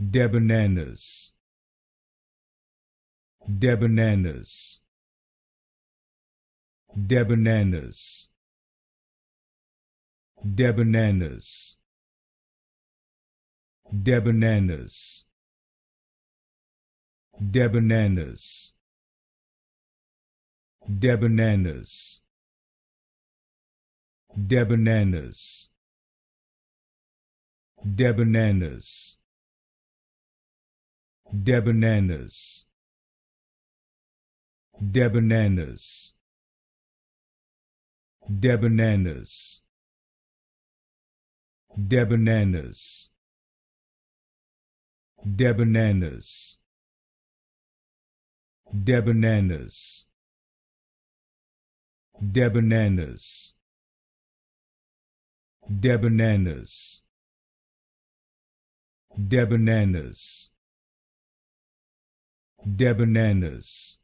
Debonairness. Debonairness. Debonairness. Debonairness. Debonairness. Debonairness. Debonairness. Debonairness. Debonairness. Debonairness. Debonairness. Debonairness. Debonairness. Debonairness. Debonairness. Debonairness. Debonairness. Debonairness. Debonairness.